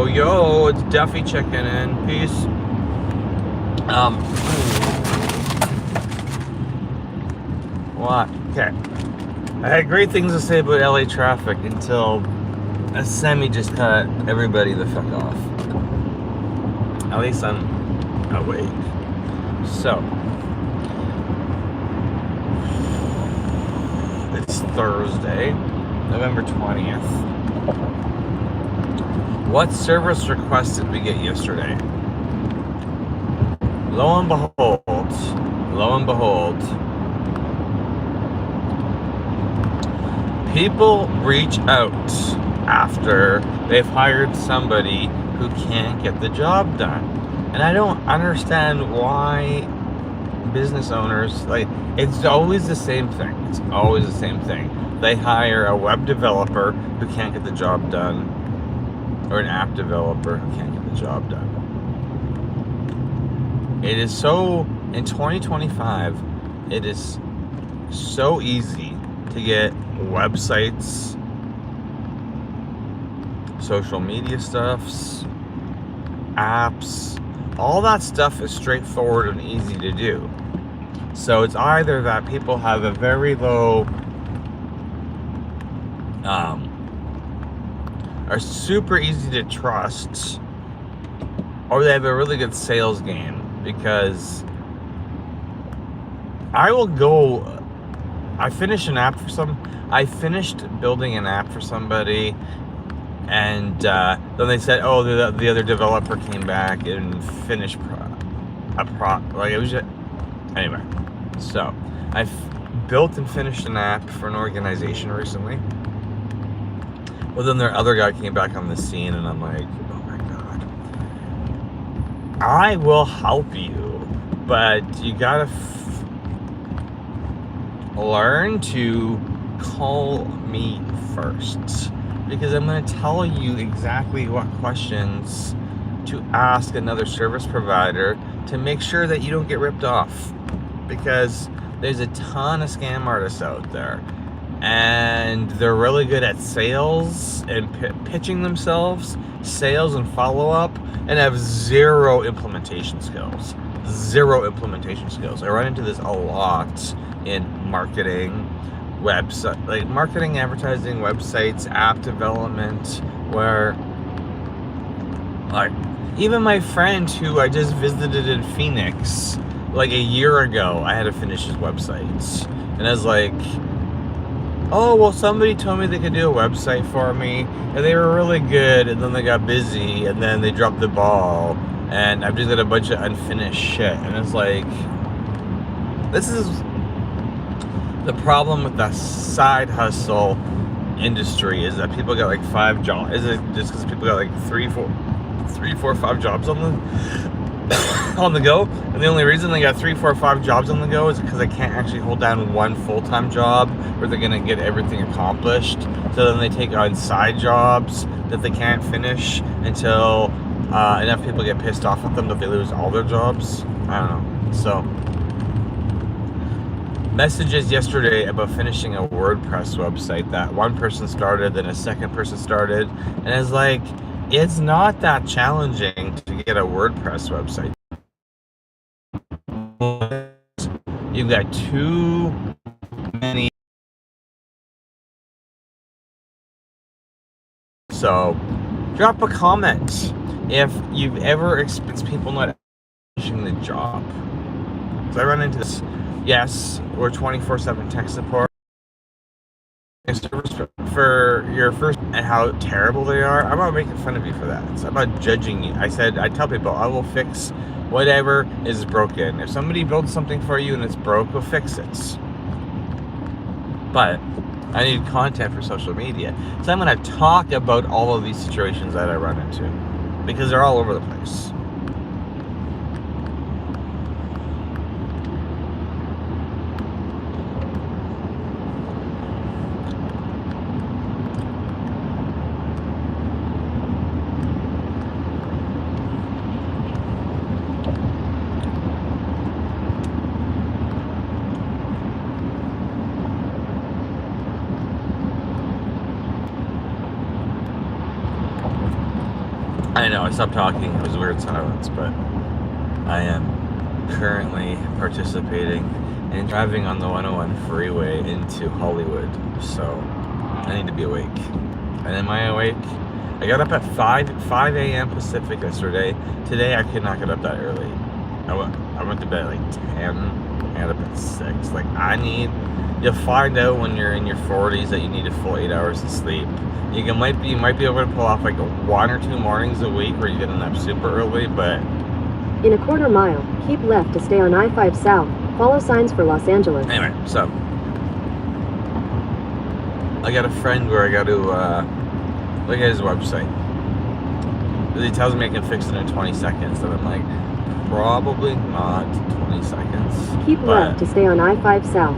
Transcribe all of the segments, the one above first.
Yo, it's Duffy checking in. Peace. What? Okay. I had great things to say about LA traffic until a semi just cut everybody the fuck off. At least I'm awake. So, it's Thursday, November 20th. What service request did we get yesterday? Lo and behold, people reach out after they've hired somebody who can't get the job done. And I don't understand why business owners, it's always the same thing. It's always the same thing. They hire a web developer who can't get the job done, or an app developer who can't get the job done. It is so, in 2025, it is so easy to get websites, social media stuffs, apps, all that stuff is straightforward and easy to do. So it's either that people have a very low, are super easy to trust, or they have a really good sales game. Because I finished building an app for somebody, and then they said, oh, the other developer came back and finished anyway. So I built and finished an app for an organization recently. Well, then their other guy came back on the scene, and I'm like, oh my god, I will help you, but you gotta learn to call me first, because I'm going to tell you exactly what questions to ask another service provider to make sure that you don't get ripped off, because there's a ton of scam artists out there, and they're really good at sales and pitching themselves, sales and follow-up, and have zero implementation skills. I run into this a lot in marketing, marketing, advertising, websites, app development, where, even my friend who I just visited in Phoenix, a year ago, I had to finish his websites. And I was like, oh, well, somebody told me they could do a website for me, and they were really good, and then they got busy, and then they dropped the ball, and I've just got a bunch of unfinished shit. And it's like, this is the problem with the side hustle industry, is that people got 5 jobs. Is it just because people got 3, 4, 5 jobs on the on the go? And the only reason they got 3, 4, 5 jobs on the go is because they can't actually hold down one full-time job where they're gonna get everything accomplished. So then they take on side jobs that they can't finish until enough people get pissed off at them that they lose all their jobs. I don't know. So, messages yesterday about finishing a WordPress website that one person started, then a second person started, and it's like, it's not that challenging to get a WordPress website. You've got too many. So, drop a comment if you've ever experienced people not finishing the job. So I run into this. Yes, we're 24/7 tech support. For your first and how terrible they are, I'm not making fun of you for that. I'm not judging you. I tell people I will fix whatever is broken. If somebody builds something for you and it's broke, we'll fix it. But I need content for social media. So I'm going to talk about all of these situations that I run into, because they're all over the place. I know, I stopped talking. It was a weird silence, but I am currently participating in driving on the 101 freeway into Hollywood. So I need to be awake. And am I awake? I got up at 5 a.m. Pacific yesterday. Today I could not get up that early. I went to bed at like 10. I got up at 6. Like you'll find out when you're in your 40s that you need a full 8 hours of sleep. You might be able to pull off like 1 or 2 mornings a week where you get up super early, but in a quarter mile, keep left to stay on I-5 South. Follow signs for Los Angeles. Anyway, so I got a friend where I got to look at his website. He tells me I can fix it in 20 seconds, and I'm like, probably not 20 seconds. Keep left to stay on I-5 South.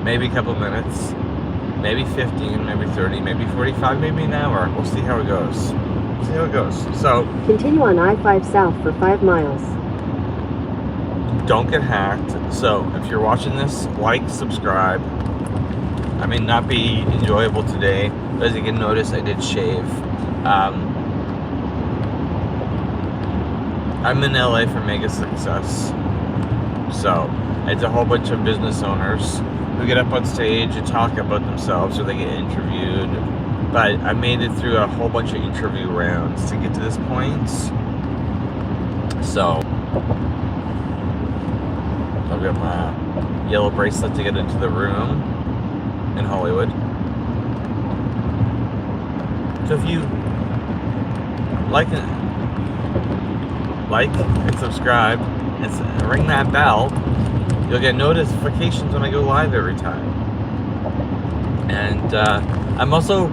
Maybe a couple minutes. Maybe 15, maybe 30, maybe 45, maybe an hour. We'll see how it goes. See how it goes. So continue on I-5 South for 5 miles. Don't get hacked. So if you're watching this, like, subscribe. I may not be enjoyable today, but as you can notice, I did shave. I'm in LA for mega success. So it's a whole bunch of business owners who get up on stage and talk about themselves, or they get interviewed. But I made it through a whole bunch of interview rounds to get to this point. So I've got my yellow bracelet to get into the room in Hollywood. So if you like and subscribe and ring that bell, you'll get notifications when I go live every time. And I'm also,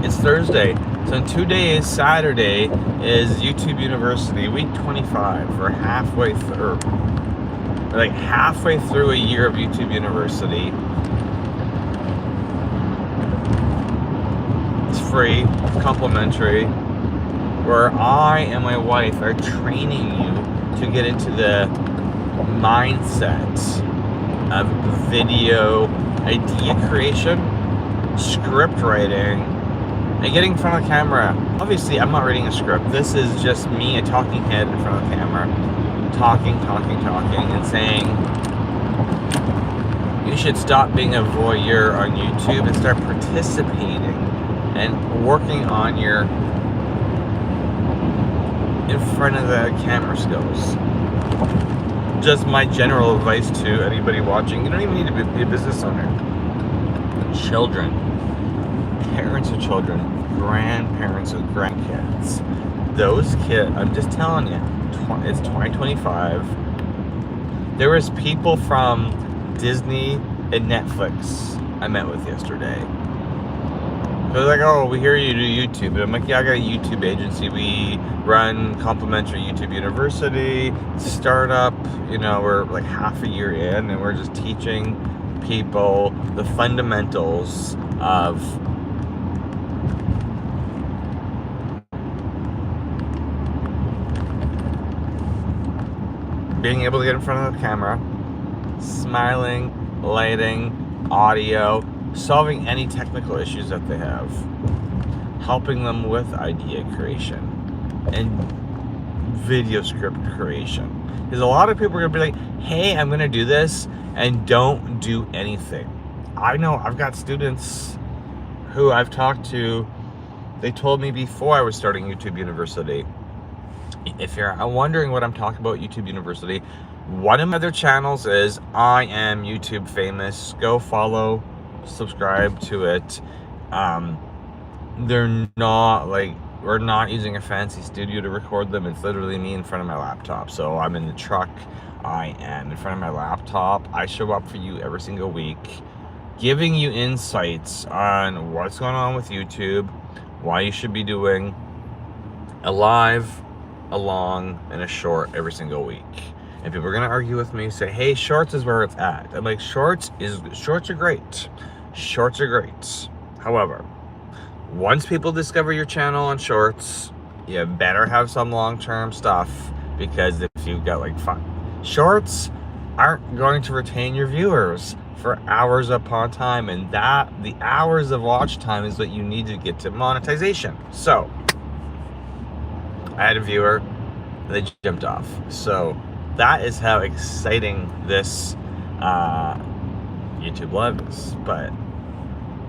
it's Thursday, so in 2 days, Saturday is YouTube University, week 25. We're halfway through, a year of YouTube University. It's free, complimentary, where I and my wife are training you to get into the mindset of video idea creation, script writing, and getting in front of the camera. Obviously, I'm not reading a script. This is just me, a talking head in front of the camera, talking, and saying, you should stop being a voyeur on YouTube and start participating and working on your in front of the camera skills. Just my general advice to anybody watching: you don't even need to be a business owner. Children, parents of children, grandparents of grandkids, those kids, I'm just telling you, it's 2025. There was people from Disney and Netflix I met with yesterday. They're like, oh, we hear you do YouTube. And I'm like, yeah, I got a YouTube agency. We run complimentary YouTube University, startup. You know, we're like half a year in, and we're just teaching people the fundamentals of being able to get in front of the camera, smiling, lighting, audio, solving any technical issues that they have, helping them with idea creation and video script creation. Because a lot of people are going to be like, hey, I'm going to do this, and don't do anything. I know I've got students who I've talked to, they told me before I was starting YouTube University, if you're wondering what I'm talking about YouTube University, one of my other channels is I Am YouTube Famous. Go follow, subscribe to it. They're not like, we're not using a fancy studio to record them. It's literally me in front of my laptop. So I'm in the truck, I am in front of my laptop. I show up for you every single week, giving you insights on what's going on with YouTube, why you should be doing a live, a long, and a short every single week. And people are gonna argue with me, say, hey, shorts is where it's at. I'm like, shorts are great. Shorts are great. However, once people discover your channel on shorts, you better have some long-term stuff, because if you've got like shorts aren't going to retain your viewers for hours upon time, and that the hours of watch time is what you need to get to monetization. So I had a viewer, and they jumped off. So that is how exciting this YouTube Live is. But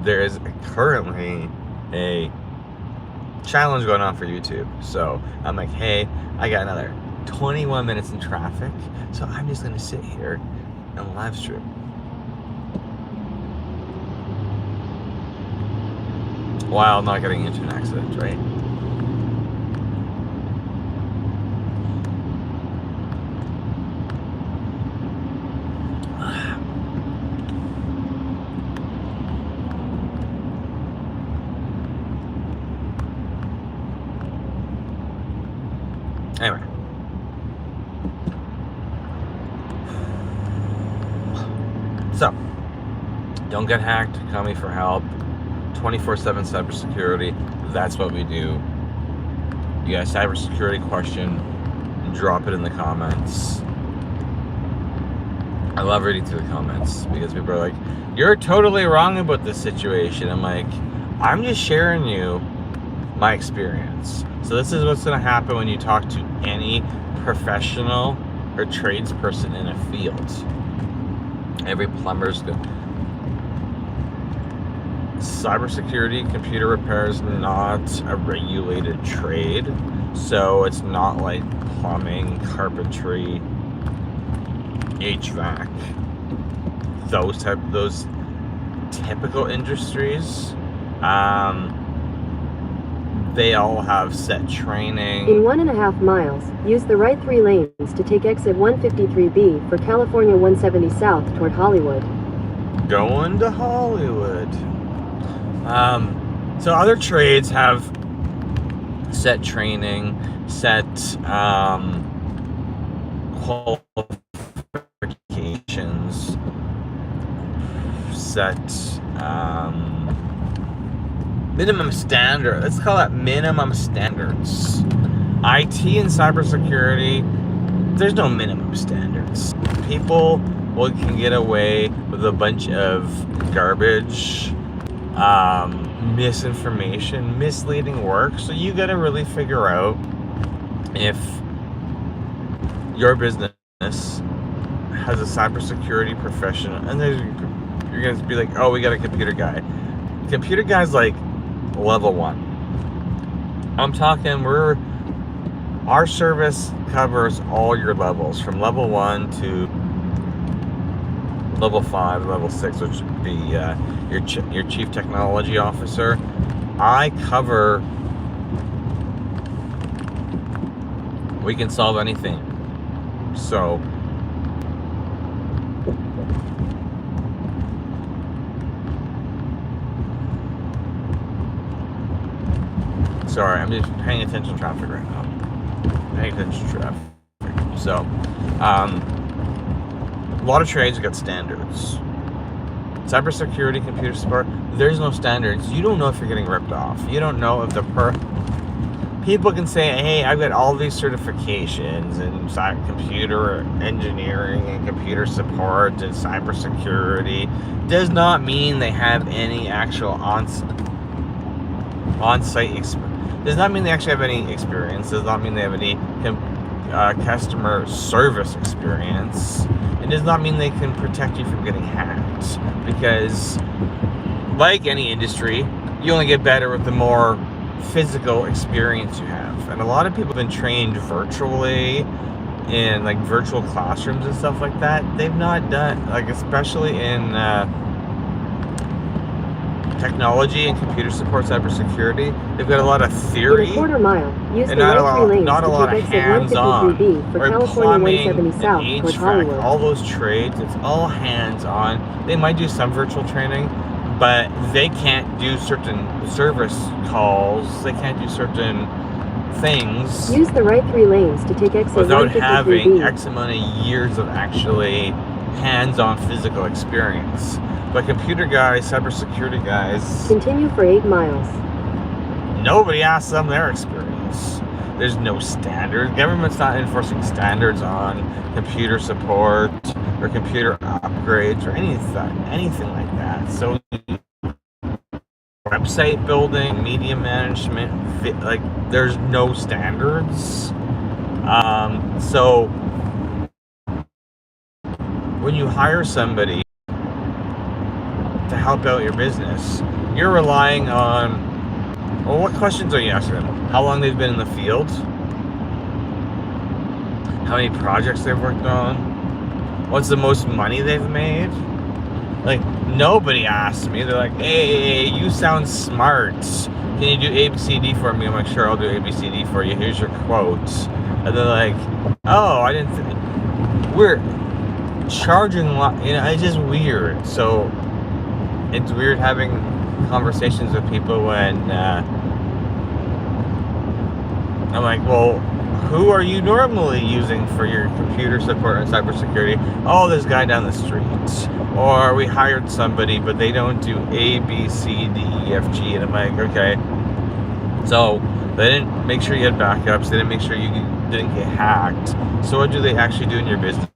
there is currently a challenge going on for YouTube. So I'm like, hey, I got another 21 minutes in traffic, so I'm just gonna sit here and live stream. While not getting into an accident, right? Anyway. So, don't get hacked, call me for help. 24/7 cybersecurity, that's what we do. You got a cybersecurity question, drop it in the comments. I love reading through the comments because people are like, you're totally wrong about this situation. I'm like, I'm just sharing you my experience. So this is what's going to happen when you talk to any professional or tradesperson in a field. Every plumber's good. Cybersecurity, computer repair is not a regulated trade. So it's not like plumbing, carpentry, HVAC, those typical industries. They all have set training. In 1.5 miles, use the right 3 lanes to take exit 153B for California 170 South toward Hollywood. Going to Hollywood. So other trades have set training, set qualifications, set minimum standard. Let's call that minimum standards. IT and cybersecurity, there's no minimum standards. People can get away with a bunch of garbage, misinformation, misleading work. So you got to really figure out if your business has a cybersecurity professional, and you're going to be like, oh, we got a computer guy. Computer guy's like level 1. I'm talking, our service covers all your levels from level 1 to level 5, level 6, which would be your chief technology officer. I cover. We can solve anything. So sorry, I'm just paying attention to traffic right now. Paying attention to traffic. So, a lot of trades got standards. Cybersecurity, computer support, there's no standards. You don't know if you're getting ripped off. You don't know if people can say, hey, I've got all these certifications in computer engineering and computer support and cybersecurity. Does not mean they have any actual on-site experience. Does not mean they actually have any experience. Does not mean they have any customer service experience. It does not mean they can protect you from getting hacked. Because, like any industry, you only get better with the more physical experience you have. And a lot of people have been trained virtually in like virtual classrooms and stuff like that. They've not done, like, especially in technology and computer support, cybersecurity, they've got a lot of theory. In a 1/4 mile, use and the not a right 3 lot, lanes not a to lot take of exit hands-on. 153B for Or California plumbing 170 South and toward HVAC, Hollywood. all those trades, it's all hands-on. They might do some virtual training, but they can't do certain service calls. They can't do certain things Use the right 3 lanes to take exit without having 153B. X amount of years of actually hands-on physical experience. But computer guys, cybersecurity guys, Continue for 8 miles. nobody asks them their experience. There's no standard. Government's not enforcing standards on computer support or computer upgrades or anything like that. So website building, media management, like there's no standards. So when you hire somebody to help out your business, you're relying on, well, what questions are you asking them? How long they've been in the field? How many projects they've worked on? What's the most money they've made? Like, nobody asks me. They're like, hey, you sound smart. Can you do ABCD for me? I'm like, sure, I'll do ABCD for you. Here's your quotes. And they're like, oh, I didn't we're charging a lot. You know, it's just weird. So it's weird having conversations with people when I'm like, well, who are you normally using for your computer support and cybersecurity? Oh, this guy down the street. Or we hired somebody, but they don't do A, B, C, D, E, F, G. And I'm like, okay. So they didn't make sure you had backups. They didn't make sure you didn't get hacked. So what do they actually do in your business?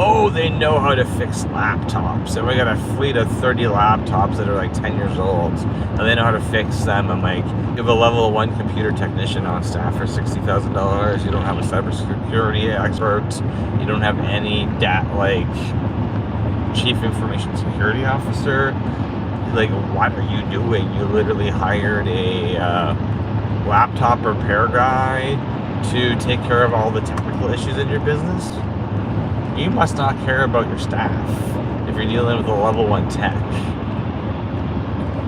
Oh, they know how to fix laptops. And we got a fleet of 30 laptops that are like 10 years old. And they know how to fix them. I'm like, you have a level 1 computer technician on staff for $60,000. You don't have a cybersecurity expert. You don't have any chief information security officer. Like, what are you doing? You literally hired a laptop repair guy to take care of all the technical issues in your business. You must not care about your staff if you're dealing with a level 1 tech.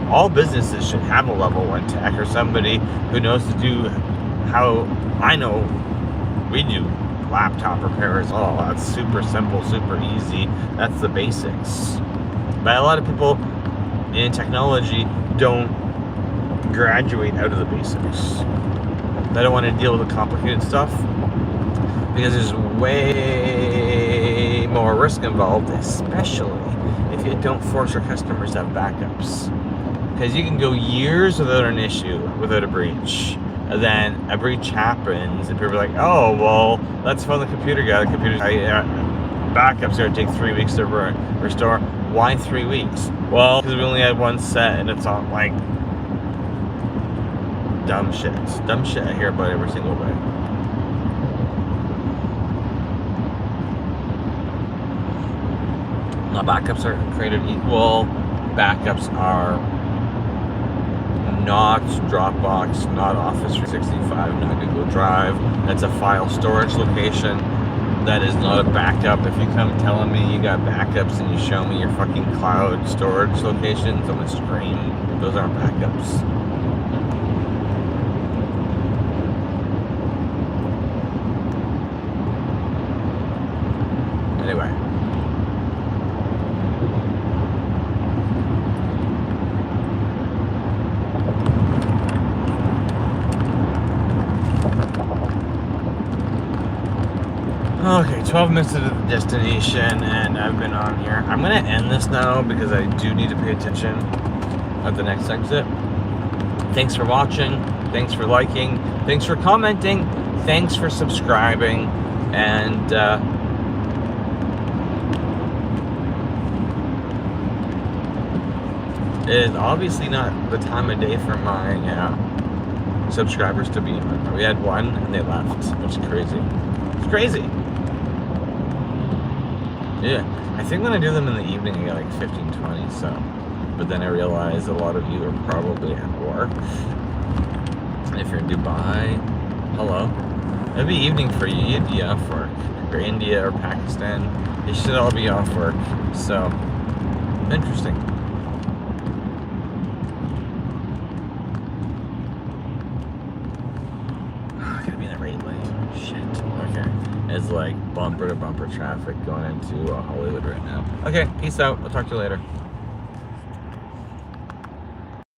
All businesses should have a level 1 tech or somebody who knows to do how I know we do laptop repairs. Oh, that's super simple, super easy. That's the basics. But a lot of people in technology don't graduate out of the basics. They don't want to deal with the complicated stuff because there's way more risk involved, especially if you don't force your customers to have backups. Because you can go years without an issue, without a breach. And then a breach happens, and people are like, oh, well, let's phone the computer guy. The computer guy, backups are going to take 3 weeks to restore. Why 3 weeks? Well, because we only had one set, and it's all like dumb shit. Dumb shit I hear about every single day. Not backups are created equal. Backups are not Dropbox, not Office 365, not Google Drive. That's a file storage location. That is not a backup. If you come telling me you got backups and you show me your fucking cloud storage locations, I'm gonna scream. Those aren't backups. Anyway. Okay, 12 minutes to the destination, and I've been on here. I'm going to end this now because I do need to pay attention at the next exit. Thanks for watching. Thanks for liking. Thanks for commenting. Thanks for subscribing. And it is obviously not the time of day for my subscribers to be on. We had one, and they left, which is crazy. It's crazy. Yeah, I think when I do them in the evening, I get like 15, 20, so. But then I realize a lot of you are probably at work. And if you're in Dubai, hello. It'd be evening for you. You'd be off work. Or India or Pakistan. You should all be off work. So, interesting. I'm gonna be in the right lane. Shit. Okay. It's like bumper to bumper traffic going into Hollywood right now. Okay, peace out. I'll talk to you later.